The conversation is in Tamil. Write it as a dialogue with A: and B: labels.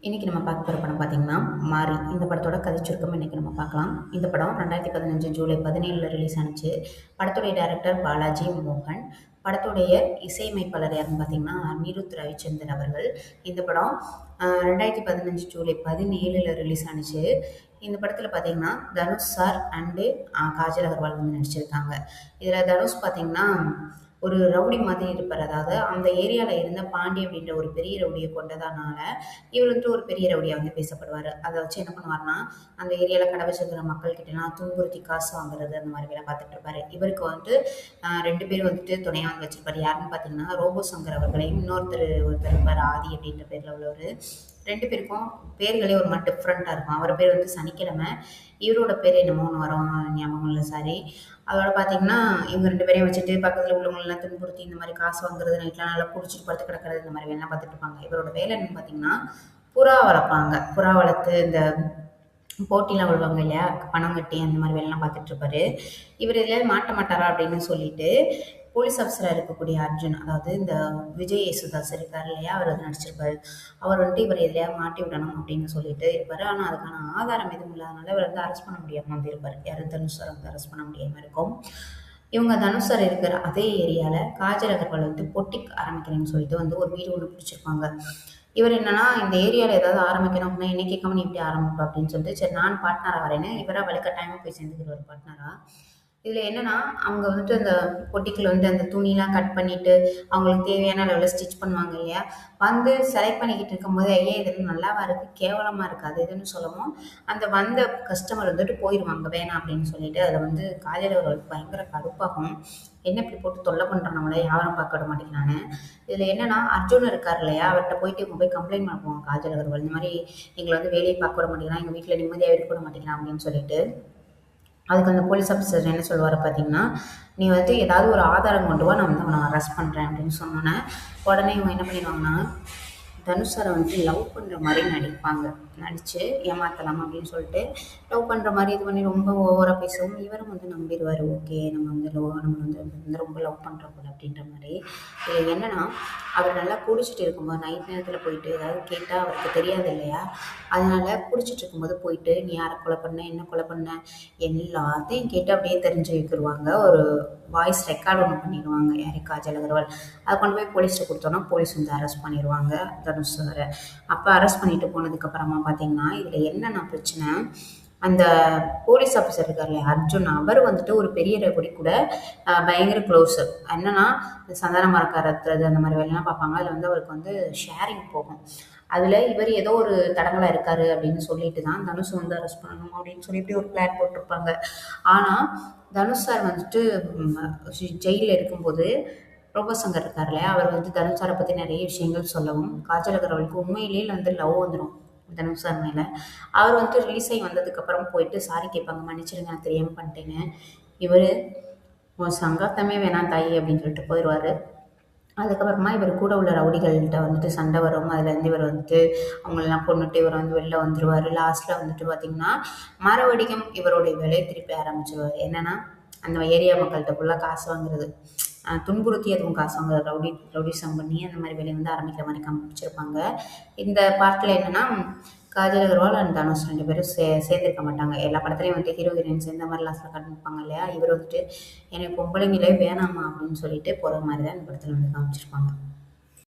A: இன்றைக்கி நம்ம பார்க்க போகிற படம் பார்த்திங்கன்னா மாரி. இந்த படத்தோட கதை சுருக்கம் இன்றைக்கி நம்ம பார்க்கலாம். இந்த படம் 2015 ஜூலை 17 ரிலீஸ் ஆனிச்சு. படத்துடைய டைரக்டர் பாலாஜி மோகன். படத்துடைய இசையமைப்பாளர் யாருன்னு பார்த்தீங்கன்னா அனிருத் ரவிச்சந்தர் அவர்கள். இந்த படம் 2015 ஜூலை 17 ரிலீஸ் ஆனிச்சு. இந்த படத்தில் பார்த்தீங்கன்னா தனுஷ் சார் அண்டு காஜல் அகர்வால் வந்து நடிச்சிருக்காங்க. இதில் தனுஷ் பார்த்தீங்கன்னா ஒரு ரவுடி மாதிரி இருப்பார். அதாவது அந்த ஏரியாவில் இருந்த பாண்டி அப்படின்ற ஒரு பெரிய ரவுடியை கொண்டதானால இவர் வந்துட்டு ஒரு பெரிய ரவுடியாக வந்து பேசப்படுவார். அதை வச்சு என்ன பண்ணுவார்னா, அந்த ஏரியாவில் கடை வச்சுருக்கிற மக்கள்கிட்டலாம் துன்புறுத்தி காசு வாங்குறது அந்த மாதிரி வேலை பார்த்துட்டு இருப்பாரு. இவருக்கு வந்துட்டு 2 பேர் வந்துட்டு துணையாக வந்து வச்சிருப்பாரு. யாருன்னு பார்த்தீங்கன்னா ரோபோ சங்கர் அவர்களையும் ஒருத்தர் இருப்பார் ஆதி அப்படின்ற பேரில் உள்ளவர். 2 பேருக்கும் பேர்களே ஒரு மாதிரி டிஃப்ரெண்ட்டாக இருக்கும். அவர் பேர் வந்து சனிக்கிழமை, இவரோட பேர் என்னமோ ஒன்று வரும், ஞாபகம் இல்லை சாரி. அதோட பார்த்தீங்கன்னா இவங்க 2 பேரையும் வச்சுட்டு பக்கத்தில் உள்ளவங்களெல்லாம் துன்புறுத்தி இந்த மாதிரி காசு வாங்குறது, நைட்லாம் நல்லா குடிச்சிட்டு படுத்து கிடக்கிறது, இந்த மாதிரி வேலைலாம் பார்த்துட்டு இருப்பாங்க. இவரோட வேலை என்னன்னு பார்த்தீங்கன்னா புறா வளர்ப்பாங்க. புறா வளர்த்து இந்த போட்டிலாம் விடுவாங்க இல்லையா, பணம் கட்டி அந்த மாதிரி வேலைலாம் பார்த்துட்டு இருப்பாரு. இவர் எதுலையாவது மாட்ட மாட்டாரா அப்படின்னு சொல்லிட்டு போலீஸ் ஆஃபீஸராக இருக்கக்கூடிய அர்ஜுன், அதாவது இந்த விஜய் யேசுதாஸ் இருக்கார் இல்லையா, அவர் வந்து நடிச்சிருப்பாரு. அவர் வந்துட்டு இவர் எதுலையாவது மாட்டி விடணும் அப்படின்னு சொல்லிட்டு இருப்பார். ஆனால் அதுக்கான ஆதாரம் எதுவும் இல்லாதனால இவர் வந்து அரெஸ்ட் பண்ண முடியாமல் வந்து இருப்பார். யாரும் தனுஷ் சார் வந்து அரெஸ்ட் பண்ண முடியாமல் இருக்கும். இவங்க தனுஷ் சார் இருக்கிற அதே ஏரியாவில் காஜல் அகர்வால் வந்து பொட்டிக் ஆரம்பிக்கிறேன்னு சொல்லிட்டு வந்து ஒரு வீடு ஒன்று பிடிச்சிருப்பாங்க. இவர் என்னன்னா இந்த ஏரியாவில் ஏதாவது ஆரம்பிக்கணும் அப்படின்னா என்ன கேட்காம நீ இப்படி ஆரம்பிப்பா அப்படின்னு சொல்லிட்டு, சரி நான் பார்ட்னராக வரேன்னு இவராக வலுக்கட்டாயமாக போய் சேர்ந்துக்கிற பார்ட்னராக. இதில் என்னன்னா அவங்க வந்துட்டு அந்த பொட்டிக்கில் வந்து அந்த துணிலாம் கட் பண்ணிட்டு அவங்களுக்கு தேவையான லெவலில் ஸ்டிச் பண்ணுவாங்க இல்லையா, வந்து செலக்ட் பண்ணிக்கிட்டு இருக்கும்போது ஐயா இதெல்லாம் நல்லாவா இருக்குது, கேவலமாக இருக்காது இதுன்னு சொல்லவும் அந்த வந்த கஸ்டமர் வந்துட்டு போயிடுவாங்க வேணாம் அப்படின்னு சொல்லிட்டு. அதில் வந்து காலையில் ஒரு பயங்கர கடுப்பாகும், என்ன இப்படி போட்டு தொல்லை பண்ணுறான் நம்மளே, யாரும் பார்க்க விட மாட்டேங்கிறான்னு. இதில் என்னன்னா அர்ஜுன் இருக்கார் இல்லையா, அவர்கிட்ட போயிட்டு இவங்க போய் கம்ப்ளைண்ட் பண்ணுவாங்க காஜல் அகர்வால், இந்த மாதிரி எங்களை வந்து வேலையை பார்க்க விட மாட்டேங்கிறான், எங்கள் வீட்டில் நிம்மதியாக இருக்க விட மாட்டேங்கிறான் அப்படின்னு சொல்லிட்டு. அதுக்கு அந்த போலீஸ் ஆஃபீஸர் என்ன சொல்லுவார் பார்த்தீங்கன்னா, நீ வந்து ஏதாவது ஒரு ஆதாரம் கொண்டு வா, நான் வந்து அவனை அரெஸ்ட் பண்ணுறேன் அப்படின்னு சொன்னோன்னே உடனே இவங்க என்ன பண்ணிடுவாங்கன்னா தனுஷ் சாரை வந்து லவ் பண்ணுற மாதிரி நடிப்பாங்க. நடித்து ஏமாற்றலாம் அப்படின்னு சொல்லிட்டு லவ் பண்ணுற மாதிரி இது பண்ணி ரொம்ப ஓவராக பேசவும் இவரும் வந்து நம்பிடுவார். ஓகே நம்ம வந்து நம்ம வந்து ரொம்ப லவ் பண்ணுறோம் போல அப்படின்ற மாதிரி. இதில் என்னென்னா அவர் நல்லா குடிச்சிட்டு இருக்கும்போது நைட் நேரத்தில் போயிட்டு ஏதாவது கேட்டால் அவருக்கு தெரியாது இல்லையா, அதனால் குடிச்சிட்டு இருக்கும்போது போயிட்டு நீ யாரை கொலை பண்ண, என்ன கொலை பண்ண எல்லாத்தையும் கேட்டு அப்படியே தெரிஞ்சு வைக்கிடுவாங்க. ஒரு வாய்ஸ் ரெக்கார்டு ஒன்று பண்ணிடுவாங்க யாரு, காஜல் அகர்வால். அதை கொண்டு போய் போலீஸ்ட்டு கொடுத்தோன்னா போலீஸ் வந்து அரெஸ்ட் பண்ணிடுவாங்க தனுஷ் சாரை. அப்போ அரெஸ்ட் பண்ணிட்டு போனதுக்கப்புறமா பார்த்தீங்கன்னா இதில் என்னென்ன பிரச்சனை, அந்த போலீஸ் ஆஃபீஸர் இருக்கார் இல்லையா அர்ஜுன், அவர் வந்துட்டு ஒரு பெரிய ரவுடி கூட பயங்கர க்ளோஸு. என்னன்னா சந்தான மரக்காரத்துறது அந்த மாதிரி வேலைலாம் பார்ப்பாங்க. அதில் வந்து அவருக்கு வந்து ஷேரிங் போகும். அதில் இவர் ஏதோ ஒரு தடங்களாக இருக்கார் அப்படின்னு சொல்லிட்டு தான் தனுஷ் வந்து அரெஸ்ட் பண்ணணும் அப்படின்னு சொல்லிட்டு ஒரு பிளான் போட்டிருப்பாங்க. ஆனால் தனுஷ் சார் வந்துட்டு ஜெயிலில் இருக்கும்போது ரோபோ சங்கர் இருக்கார் இல்லையா, அவர் வந்து தனுஷ் சாரை பற்றி நிறைய விஷயங்கள் சொல்லவும் காஜல் அகர்வாலுக்கு உண்மையிலேயே வந்து லவ் வந்துடும் தனுஷ் சார் மேலே. அவர் வந்துட்டு ரிலீஸ் ஆகி வந்ததுக்கப்புறம் போயிட்டு சாரி கேட்பாங்க, மன்னிச்சிடுங்க நான் தெரியாமல் பண்ணிட்டேன்னு. இவர் உன் சங்காத்தமே வேணாம் தாயி அப்படின்னு சொல்லிட்டு போயிடுவார். அதுக்கப்புறமா இவர் கூட உள்ள ரவுடிகள்கிட்ட வந்துட்டு சண்டை வரும். அதுலேருந்து இவர் வந்துட்டு அவங்களெல்லாம் கொண்டுட்டு இவர் வந்து வெளில வந்துடுவார். லாஸ்ட்டில் வந்துட்டு பார்த்திங்கன்னா மறுபடியும் இவருடைய வேலையை திருப்பி ஆரம்பிச்சிடுவார். என்னென்னா அந்த ஏரியா மக்கள்கிட்ட ஃபுல்லாக காசு வாங்குறது, துன்புறுத்தி அதுவும் காசு வாங்குற ரவுடிசம் பண்ணி அந்த மாதிரி வேலையை வந்து ஆரம்பிக்கிற மாதிரி காமிச்சிருப்பாங்க. இந்த பார்ட்டில் என்னென்னா காஜல் அகர்வால் அண்ட் தனுஷ் 2 பேரும் சேர்ந்துருக்க மாட்டாங்க. எல்லா படத்துலையும் வந்துட்டு ஹீரோ ஹீரோயின்ஸ் இந்த மாதிரி லாஸ்ட்டில் காட்டிருப்பாங்க இல்லையா, இவர் வந்துட்டு எனக்கு பொம்பளைங்களே வேணாமா அப்படின்னு சொல்லிட்டு போகிற மாதிரி தான் இந்த படத்தில் வந்து காமிச்சிருப்பாங்க.